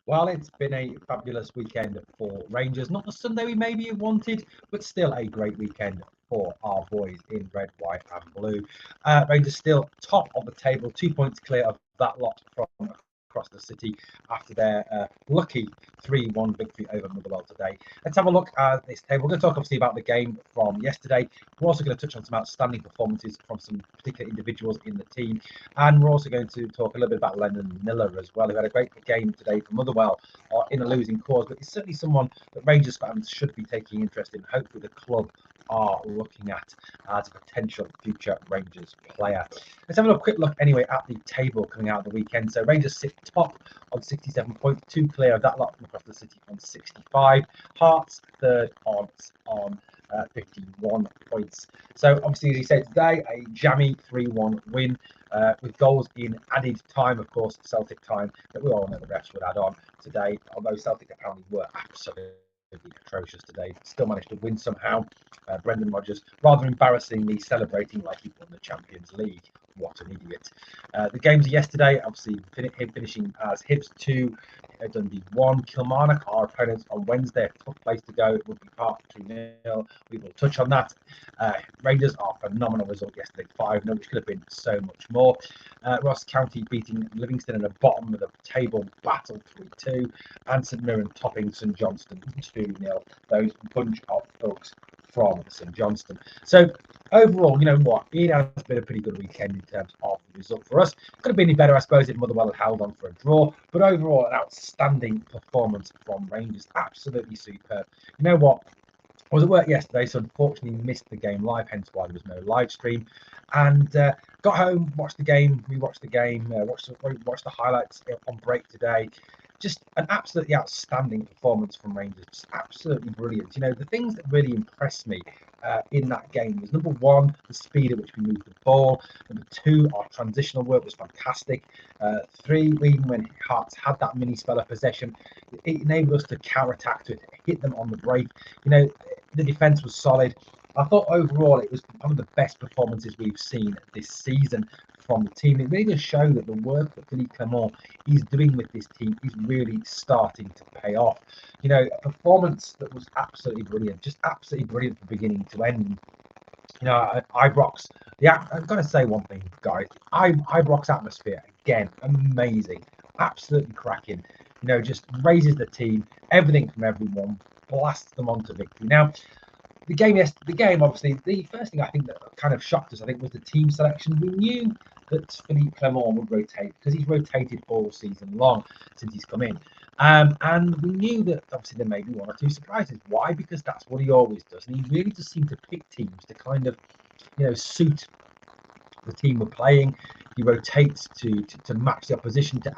Well, it's been a fabulous weekend for Rangers. Not the Sunday we maybe wanted, but still a great weekend for our boys in red, white, and blue. Rangers still top of the table, 2 points clear of that lot from across the city after their lucky 3-1 victory over Motherwell today. Let's have a look at this table. We're going to talk obviously about the game from yesterday. We're also going to touch on some outstanding performances from some particular individuals in the team, and we're also going to talk a little bit about Lenard Miller as well, who had a great game today for Motherwell in a losing cause, but he's certainly someone that Rangers fans should be taking interest in. Hopefully the club are looking at as a potential future Rangers player. Let's have a quick look anyway at the table coming out of the weekend. So Rangers sit top on 67 points, 2 clear of that lot from across the city on 65. Hearts third on 51 points. So obviously, as you said today, a jammy 3-1 win with goals in added time, of course, Celtic time that we all know the refs would add on today, although Celtic apparently were absolutely atrocious today. Still managed to win somehow. Brendan Rodgers rather embarrassingly celebrating like he won the Champions League. What an idiot. The games yesterday, obviously him finishing as Hibs 2, Dundee 1. Kilmarnock, our opponents on Wednesday, a tough place to go. It would be Park 2-0. We will touch on that. Rangers are a phenomenal result yesterday, 5-0, which could have been so much more. Ross County beating Livingston in the bottom of the table battle 3-2, and St Mirren topping St Johnstone 2-0. Those bunch of folks from St Johnstone. So overall, you know what, it has been a pretty good weekend in terms of the result for us. Could have been any better, I suppose, if Motherwell had held on for a draw, but overall an outstanding performance from Rangers. Absolutely superb. You know what, I was at work yesterday, so unfortunately missed the game live, hence why there was no live stream. And got home, watched the game, rewatched the game, watched the highlights on break today. Just an absolutely outstanding performance from Rangers. Just absolutely brilliant. You know, the things that really impressed me in that game was, number one, the speed at which we moved the ball. Number two, our transitional work was fantastic. Three, even when Hearts had that mini spell of possession, it enabled us to counter-attack, to hit them on the break. You know, the defence was solid. I thought overall it was one of the best performances we've seen this season from the team. It really does show that the work that Philippe Clement is doing with this team is really starting to pay off. You know, a performance that was absolutely brilliant, just absolutely brilliant from beginning to end. You know, Ibrox, I've got to say one thing, guys. Ibrox atmosphere, again, amazing, absolutely cracking. You know, just raises the team, everything from everyone, blasts them on to victory. Now, the game, obviously, the first thing I think that kind of shocked us, I think, was the team selection. We knew that Philippe Clement would rotate because he's rotated all season long since he's come in. And we knew that obviously there may be one or two surprises. Why? Because that's what he always does. And he really does seem to pick teams to kind of, you know, suit the team we're playing. He rotates to match the opposition, to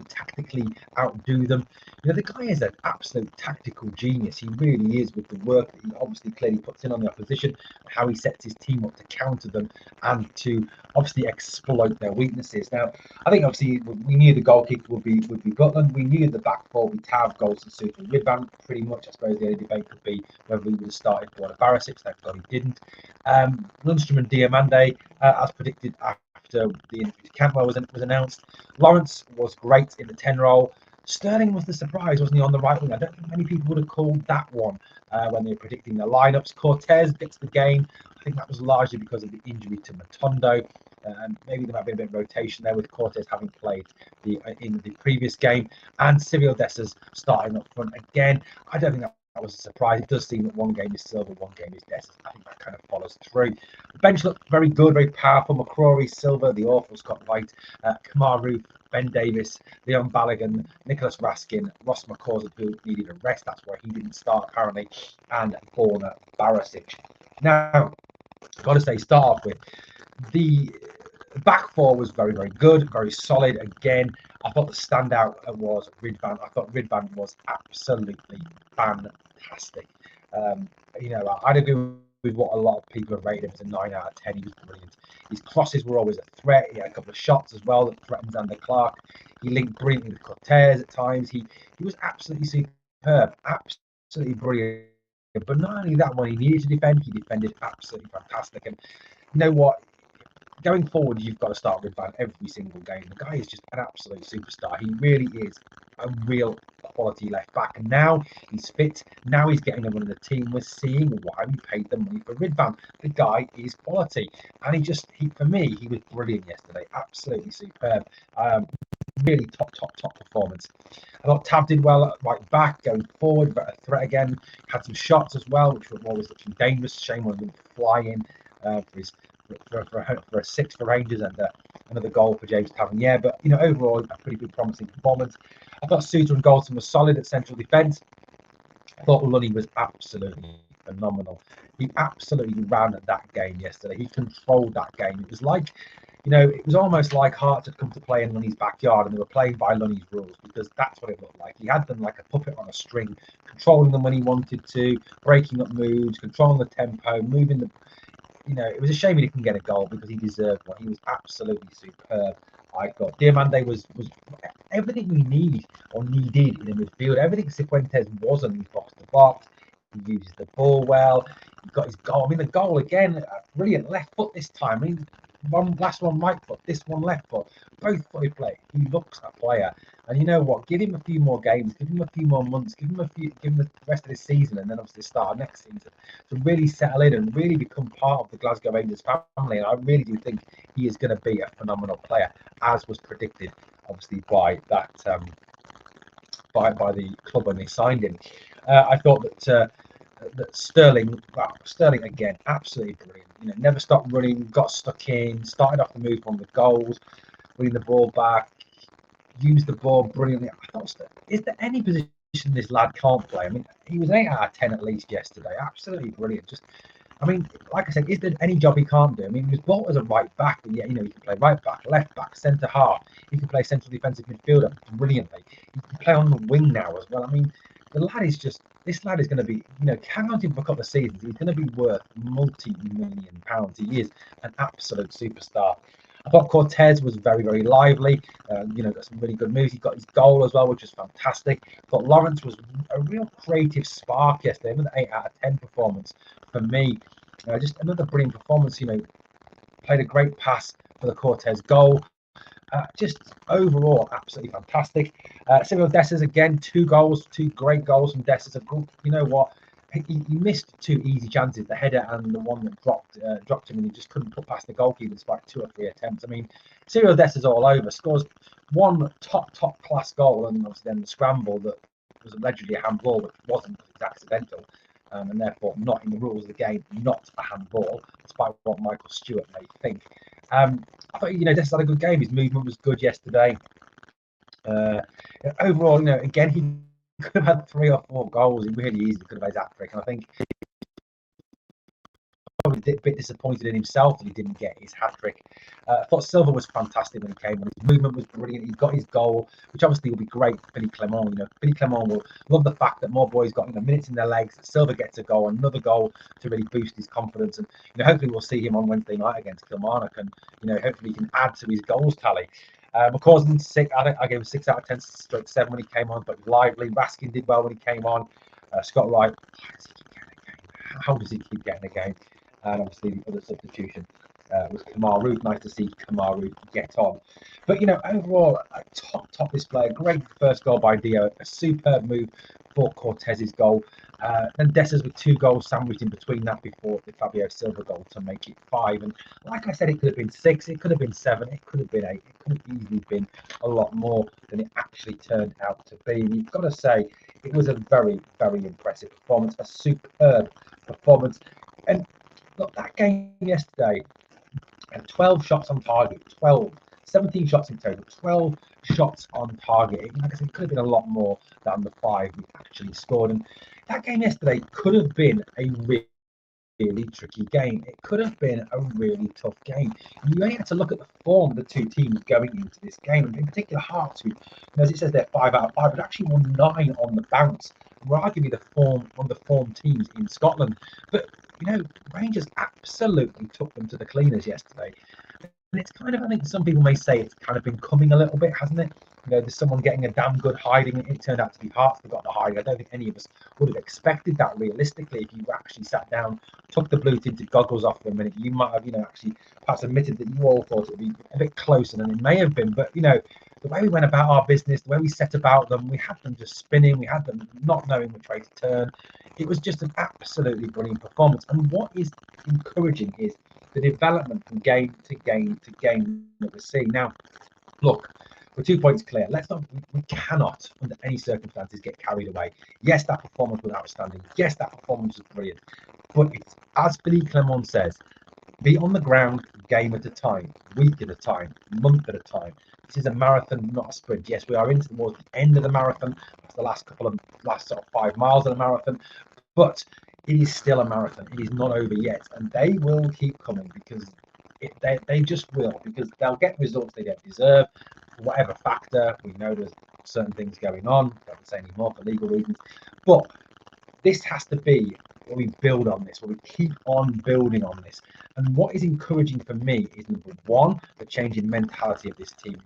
tactically outdo them. You know, the guy is an absolute tactical genius. He really is, with the work that he obviously clearly puts in on the opposition, how he sets his team up to counter them and to obviously exploit their weaknesses. Now, I think obviously we knew the goal kick would be Butland. We knew the back four would have goals to suit and Ridvan pretty much. I suppose the only debate could be whether we would have started Borna Barisic. Thank God he didn't. Lundstrom and Diamande, as predicted after the injury to Campbell was announced. Lawrence was great in the 10 role. Sterling was the surprise, wasn't he, on the right wing? I don't think many people would have called that one when they were predicting the lineups. Cortez gets the game. I think that was largely because of the injury to Matondo. Maybe there might be a bit of rotation there with Cortez having played in the previous game. And Cyril Dessers starting up front again. I don't think that was a surprise. It does seem that one game is Silva, one game is Dessers. I think that kind of follows through. The bench looked very good, very powerful. McCrory, Silva, the awful Scott White, Kamaru, Ben Davis, Leon Balogun, Nicholas Raskin, Ross McCausland, who needed a rest. That's why he didn't start apparently, and Borna Barisic. Now, I've got to say, start off with the back four was very, very good, very solid. Again, I thought the standout was Ridvan. I thought Ridvan was absolutely fantastic. You know, I'd agree with what a lot of people have rated him as a 9 out of 10. He was brilliant. His crosses were always a threat. He had a couple of shots as well that threatened Zander Clark. He linked brilliantly with Cortez at times. He was absolutely superb, absolutely brilliant. But not only that, when he needed to defend, he defended absolutely fantastic. And you know what? Going forward, you've got to start Ridvan every single game. The guy is just an absolute superstar. He really is a real quality left back. And now he's fit. Now he's getting a run in the team. We're seeing why we paid the money for Ridvan. The guy is quality. And for me, he was brilliant yesterday. Absolutely superb. Really top performance. I thought Tab did well at right back, going forward, but a threat again. Had some shots as well, which were always looking dangerous. Shame on him flying for a 6 for Rangers and another goal for James Tavernier. But overall, a pretty good, promising performance. I thought Suter and Goldson was solid at central defence. I thought Lunny was absolutely phenomenal. He absolutely ran at that game yesterday. He controlled that game. It was like, it was almost like Hearts had come to play in Lunny's backyard and they were playing by Lunny's rules, because that's what it looked like. He had them like a puppet on a string, controlling them when he wanted to, breaking up moves, controlling the tempo, moving the. It was a shame he didn't get a goal because he deserved one. He was absolutely superb. I thought Diamande was everything we needed in a midfield. Everything Cifuentes wasn't. He's box to box. He uses the ball well. He got his goal. I mean, the goal again, brilliant. Left foot this time. I mean, last one right foot, this one left foot. Both footed play. He looks a player. And you know what? Give him a few more games. Give him a few more months. Give him the rest of this season, and then obviously start of next season to really settle in and really become part of the Glasgow Rangers family. And I really do think he is going to be a phenomenal player, as was predicted, obviously by that by the club when they signed him. I thought that Sterling again, absolutely brilliant. Never stopped running, got stuck in, started off the move on the goals, winning the ball back, used the ball brilliantly. I thought, is there any position this lad can't play? I mean, he was an 8 out of 10 at least yesterday. Absolutely brilliant. Like I said, is there any job he can't do? I mean, he was bought as a right back, but he can play right back, left back, centre half. He can play central defensive midfielder brilliantly. He can play on the wing now as well. I mean, this lad is going to be, hang on to him for a couple of seasons. He's going to be worth multi-million pounds. He is an absolute superstar. I thought Cortez was very, very lively. Got some really good moves. He got his goal as well, which was fantastic. I thought Lawrence was a real creative spark yesterday. Another 8 out of 10 performance for me. Just another brilliant performance. Played a great pass for the Cortez goal. Just overall, absolutely fantastic. Cyril Dessers again, 2 great goals from Dessers. You know what? He missed 2 easy chances, the header and the one that dropped him, and he just couldn't put past the goalkeeper despite 2 or 3 attempts. I mean, Cyril Dessers all over, scores one top class goal, and obviously then the scramble that was allegedly a handball, but wasn't, because it's accidental, and therefore not in the rules of the game, not a handball, despite what Michael Stewart may think. I thought, Dessers had a good game. His movement was good yesterday. Overall, again, he could have had 3 or 4 goals. He really easily could have had his hat-trick, and I think probably a bit disappointed in himself that he didn't get his hat-trick. I thought Silva was fantastic when he came on. His movement was brilliant. He got his goal, which obviously will be great for Billy Clement. Billy Clement will love the fact that more boys got minutes in their legs. That Silva gets a goal, another goal to really boost his confidence. And hopefully we'll see him on Wednesday night against Kilmarnock, and hopefully he can add to his goals tally. McCausland, 6. I gave him 6 out of 10, straight 7 when he came on, but lively. Raskin did well when he came on. Scott Wright, how does he keep getting a game? And obviously the other substitution was Kamaru. Nice to see Kamaru get on. But overall, a top display. A great first goal by Dio. A superb move for Cortez's goal. Then Dessers with 2 goals sandwiched in between that before the Fabio Silva goal to make it 5. And like I said, it could have been 6, it could have been 7, it could have been 8, it could have easily been a lot more than it actually turned out to be. And you've got to say, it was a very, very impressive performance, a superb performance. And look, that game yesterday had 12 shots on target, 17 shots in total, 12 shots on target. Like I said, it could have been a lot more than the 5 we actually scored. And that game yesterday could have been a really tricky game. It could have been a really tough game. And you only had to look at the form of the 2 teams going into this game, and in particular Hearts, who, as it says, they're 5 out of 5, but actually won 9 on the bounce. We're arguably one of the form teams in Scotland. But Rangers absolutely took them to the cleaners yesterday. And it's kind of, I think some people may say it's kind of been coming a little bit, hasn't it? There's someone getting a damn good hiding. It turned out to be Hearts that got the hiding. I don't think any of us would have expected that realistically. If you actually sat down, took the blue tinted goggles off for a minute, you might have, actually perhaps admitted that you all thought it would be a bit closer than it may have been. But, the way we went about our business, the way we set about them, we had them just spinning, we had them not knowing which way to turn. It was just an absolutely brilliant performance. And what is encouraging is the development from game to game to game that we're seeing. Now, look, we're 2 points clear. We cannot, under any circumstances, get carried away. Yes, that performance was outstanding. Yes, that performance was brilliant. But it's, as Philippe Clement says, be on the ground game at a time, week at a time, month at a time. This is a marathon, not a sprint. Yes, we are into towards the end of the marathon. That's the last sort of 5 miles of the marathon. But it is still a marathon. It is not over yet. And they will keep coming because they just will, because they'll get results they don't deserve. For whatever factor, we know there's certain things going on. I don't say anymore for legal reasons. But this has to be where we build on this, where we keep on building on this. And what is encouraging for me is, number one, the change in mentality of this team.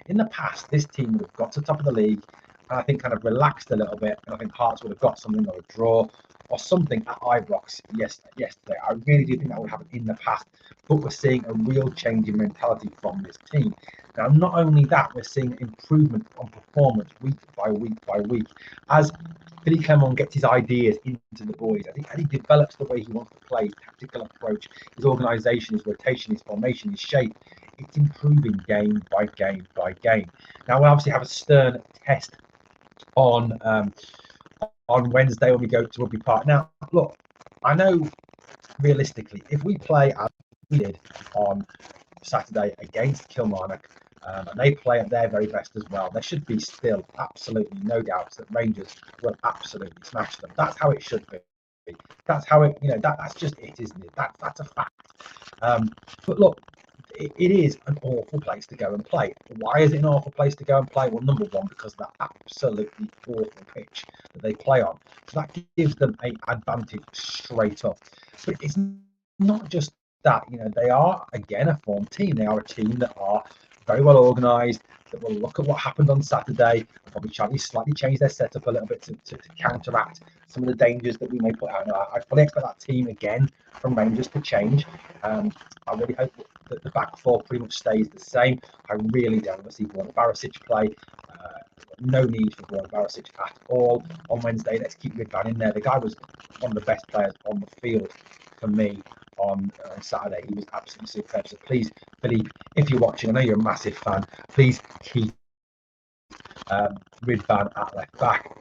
In the past, this team would have got to the top of the league and I think kind of relaxed a little bit. And I think Hearts would have got something, or a draw or something at Ibrox yesterday. I really do think that would happen in the past. But we're seeing a real change in mentality from this team. Now, not only that, we're seeing improvement on performance week by week by week as Philippe Clement gets his ideas into the boys. I think as he develops the way he wants to play, his tactical approach, his organisation, his rotation, his formation, his shape, it's improving game by game by game. Now, we obviously have a stern test on Wednesday when we go to Rugby Park. Now, look, I know realistically, if we play as we did on Saturday against Kilmarnock, and they play at their very best as well, there should be still absolutely no doubts that Rangers will absolutely smash them. That's how it should be. That's how it, that's just it, isn't it? That's a fact. But look, it is an awful place to go and play. Why is it an awful place to go and play? Well, number one, because of that absolutely awful pitch that they play on. So that gives them an advantage straight up. But it's not just that. They are, again, a formed team. They are a team that are very well organised, that will look at what happened on Saturday and probably slightly change their setup a little bit to counteract some of the dangers that we may put out. I fully expect that team again from Rangers to change. I really hope that the back four pretty much stays the same. I really don't want to see Borna Barisic play. No need for Borna Barisic at all on Wednesday. Let's keep Ridvan in there. The guy was one of the best players on the field for me on Saturday. He was absolutely superb. So please, Philippe, if you're watching, I know you're a massive fan, please keep Ridvan at left back.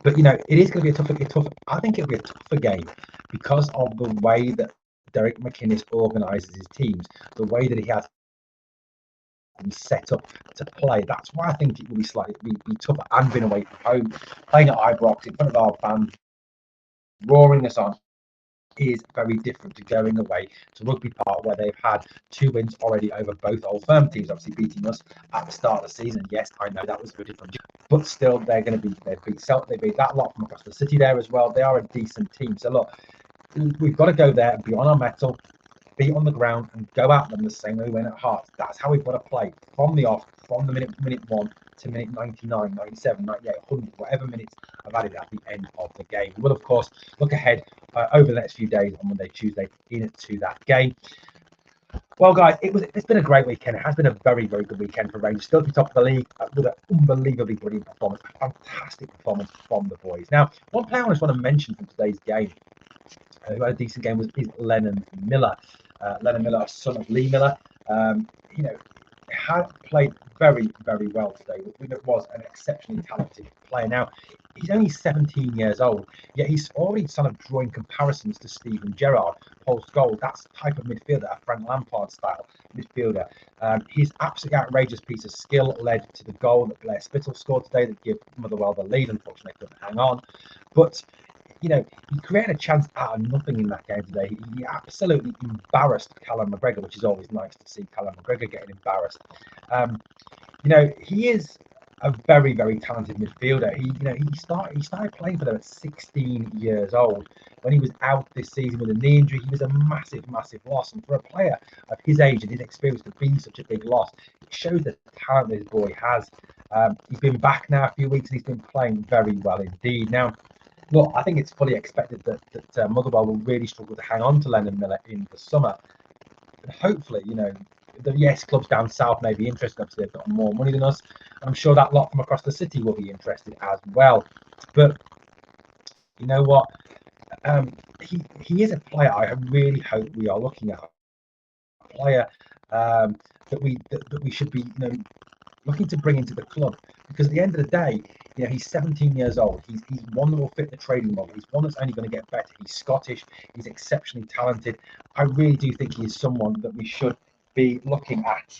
But it is going to be a tough. I think it'll be a tougher game because of the way that Derek McInnes organises his teams, the way that he has them set up to play. That's why I think it will be tougher. And being away from home, playing at Ibrox in front of our fans, roaring us on, is very different to going away to Rugby Park, where they've had 2 wins already over both Old Firm teams, obviously beating us at the start of the season. Yes, I know that was very different, but still they beat that lot from across the city there as well. They are a decent team. So look, we've got to go there and be on our mettle, be on the ground and go at them the same way we went at Hearts. That's how we've got to play from the off, from the minute 1 to minute 99, 97, 98, 100, whatever minutes I've added at the end of the game. We will, of course, look ahead over the next few days on Monday, Tuesday into that game. Well, guys, it's been a great weekend. It has been a very, very good weekend for Rangers. Still at the top of the league with an unbelievably brilliant performance, a fantastic performance from the boys. Now, one player I just want to mention from today's game who had a decent game is Lenard Miller. Lenard Miller, son of Lee Miller, had played very, very well today. It was an exceptionally talented player. Now, he's only 17 years old, yet he's already sort of drawing comparisons to Steven Gerrard, Paul Scholes. That's the type of midfielder, a Frank Lampard style midfielder. His absolutely outrageous piece of skill led to the goal that Blair Spittle scored today that gave Motherwell the lead. Unfortunately, they couldn't hang on. But he created a chance out of nothing in that game today. He absolutely embarrassed Callum McGregor, which is always nice to see Callum McGregor getting embarrassed. He is a very, very talented midfielder. He started playing for them at 16 years old. When he was out this season with a knee injury, he was a massive, massive loss. And for a player of his age and his experience to be such a big loss, it shows the talent this boy has. He's been back now a few weeks and he's been playing very well indeed. Now, look, I think it's fully expected that Motherwell will really struggle to hang on to Lenard Miller in the summer. And hopefully, yes, clubs down south may be interested. Obviously, they've got more money than us. I'm sure that lot from across the city will be interested as well. But you know what? He is a player I really hope we are looking at. A player that we should be looking to bring into the club, because at the end of the day, he's 17 years old. He's one that will fit the trading model. He's one that's only going to get better. He's Scottish. He's exceptionally talented. I really do think he is someone that we should be looking at.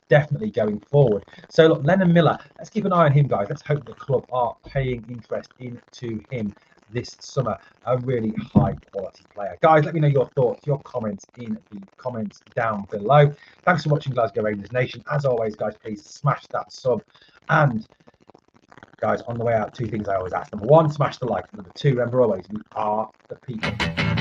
Definitely going forward. So look, Lenard Miller, let's keep an eye on him, guys. Let's hope the club are paying interest into him this summer. A really high quality player. Guys, let me know your thoughts, your comments in the comments down below. Thanks for watching Glasgow Rangers Nation. As always, guys, please smash that sub. And guys, on the way out, two things I always ask. Number one, smash the like. Number two, remember always, we are the people.